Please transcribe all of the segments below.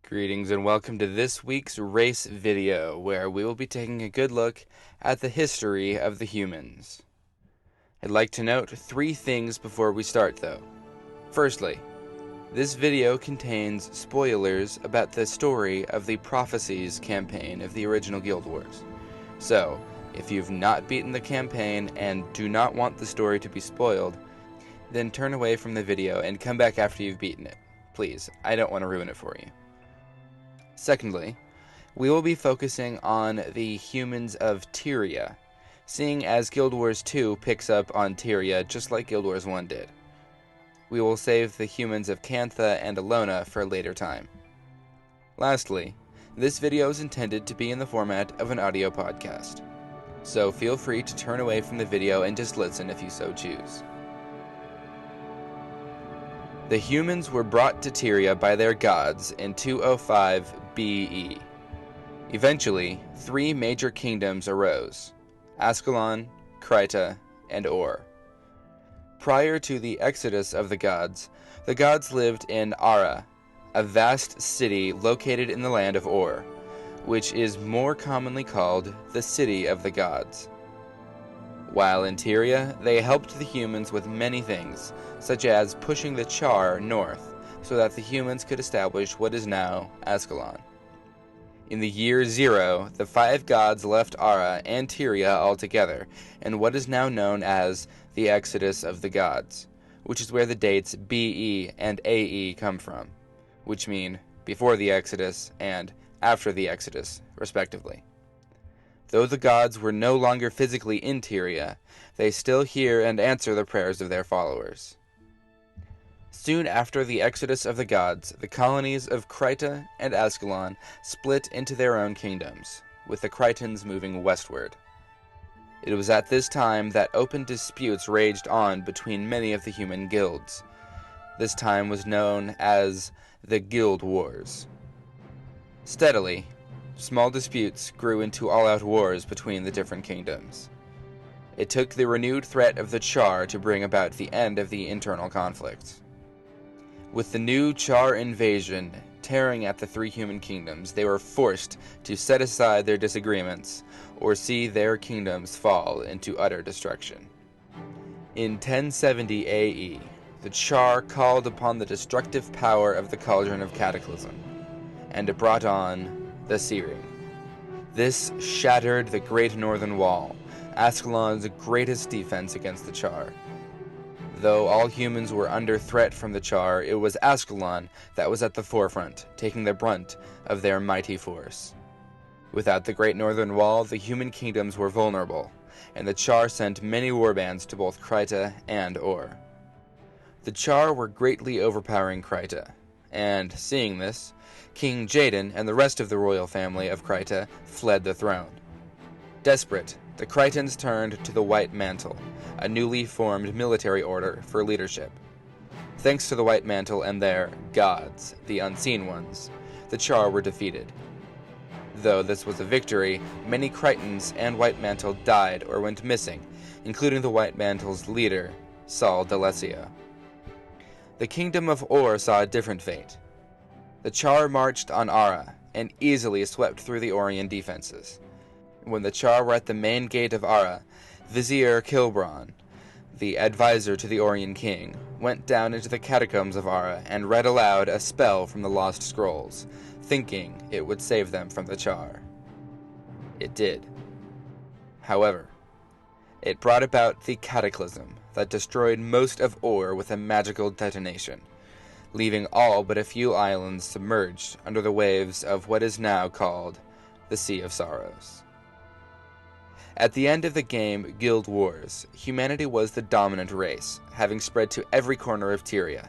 Greetings and welcome to this week's race video, where we will be taking a good look at the history of the humans. I'd like to note 3 things before we start though. Firstly, this video contains spoilers about the story of the Prophecies campaign of the original Guild Wars. So, if you've not beaten the campaign and do not want the story to be spoiled, then turn away from the video and come back after you've beaten it. Please, I don't want to ruin it for you. Secondly, we will be focusing on the humans of Tyria, seeing as Guild Wars 2 picks up on Tyria just like Guild Wars 1 did. We will save the humans of Cantha and Alona for a later time. Lastly, this video is intended to be in the format of an audio podcast, so feel free to turn away from the video and just listen if you so choose. The humans were brought to Tyria by their gods in 205 BE. Eventually, 3 major kingdoms arose: Ascalon, Krita, and Or. Prior to the exodus of the gods lived in Ara, a vast city located in the land of Or, which is more commonly called the City of the Gods. While in Tyria, they helped the humans with many things, such as pushing the Char north so that the humans could establish what is now Ascalon. In the year 0, the 5 gods left Ara and Tyria altogether in what is now known as the Exodus of the Gods, which is where the dates BE and AE come from, which mean before the Exodus and after the Exodus, respectively. Though the gods were no longer physically in Tyria, they still hear and answer the prayers of their followers. Soon after the exodus of the gods, the colonies of Krita and Ascalon split into their own kingdoms, with the Critans moving westward. It was at this time that open disputes raged on between many of the human guilds. This time was known as the Guild Wars. Steadily, small disputes grew into all-out wars between the different kingdoms. It took the renewed threat of the Char to bring about the end of the internal conflict. With the new Char invasion tearing at the 3 human kingdoms, they were forced to set aside their disagreements or see their kingdoms fall into utter destruction. In 1070 AE, the Char called upon the destructive power of the Cauldron of Cataclysm, and it brought on the Searing. This shattered the Great Northern Wall, Ascalon's greatest defense against the Char. Though all humans were under threat from the Char, it was Ascalon that was at the forefront, taking the brunt of their mighty force. Without the Great Northern Wall, the human kingdoms were vulnerable, and the Char sent many warbands to both Krita and Or. The Char were greatly overpowering Krita, and, seeing this, King Jaden and the rest of the royal family of Krita fled the throne. Desperate, the Critans turned to the White Mantle, a newly formed military order for leadership. Thanks to the White Mantle and their gods, the Unseen Ones, the Char were defeated. Though this was a victory, many Critans and White Mantle died or went missing, including the White Mantle's leader, Saul D'Alessio. The kingdom of Or saw a different fate. The Char marched on Ara and easily swept through the Orian defenses. When the Char were at the main gate of Ara, Vizier Kilbron, the advisor to the Orian king, went down into the catacombs of Ara and read aloud a spell from the Lost Scrolls, thinking it would save them from the Char. It did. However, it brought about the cataclysm that destroyed most of Or with a magical detonation, leaving all but a few islands submerged under the waves of what is now called the Sea of Sorrows. At the end of the game Guild Wars, humanity was the dominant race, having spread to every corner of Tyria.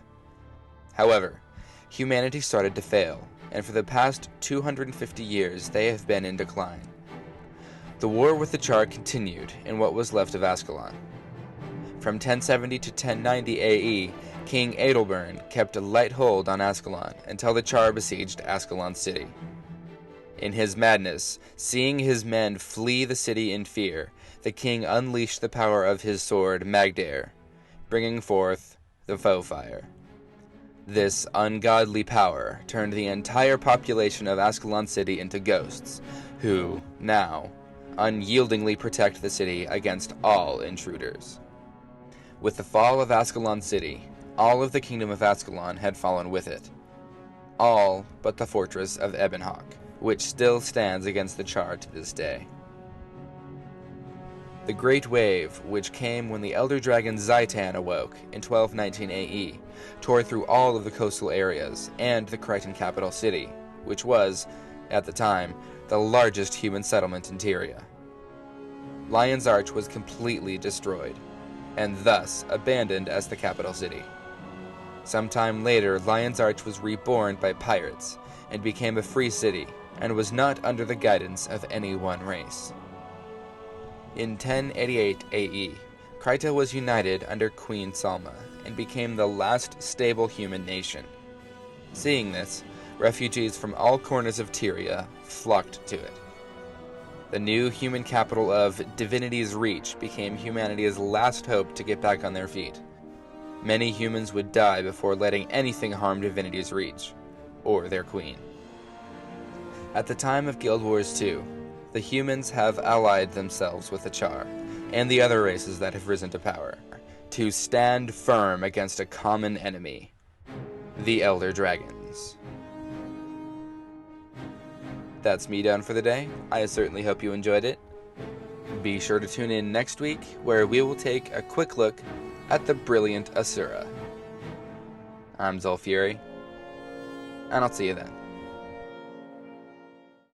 However, humanity started to fail, and for the past 250 years they have been in decline. The war with the Char continued in what was left of Ascalon. From 1070 to 1090 AE, King Adalbern kept a light hold on Ascalon until the Char besieged Ascalon city. In his madness, seeing his men flee the city in fear, the king unleashed the power of his sword Magdair, bringing forth the foe fire. This ungodly power turned the entire population of Ascalon City into ghosts, who, now, unyieldingly protect the city against all intruders. With the fall of Ascalon City, all of the kingdom of Ascalon had fallen with it. All but the fortress of Ebonhawk, which still stands against the Char to this day. The Great Wave, which came when the Elder Dragon Zaitan awoke in 1219 AE, tore through all of the coastal areas and the Crichton capital city, which was, at the time, the largest human settlement in Tyria. Lion's Arch was completely destroyed, and thus abandoned as the capital city. Sometime later, Lion's Arch was reborn by pirates, and became a free city, and was not under the guidance of any one race. In 1088 AE, Krita was united under Queen Salma, and became the last stable human nation. Seeing this, refugees from all corners of Tyria flocked to it. The new human capital of Divinity's Reach became humanity's last hope to get back on their feet. Many humans would die before letting anything harm Divinity's Reach, or their queen. At the time of Guild Wars 2, the humans have allied themselves with the Char, and the other races that have risen to power, to stand firm against a common enemy, the Elder Dragons. That's me done for the day. I certainly hope you enjoyed it. Be sure to tune in next week, where we will take a quick look at the brilliant Asura. I'm Zolfury, and I'll see you then.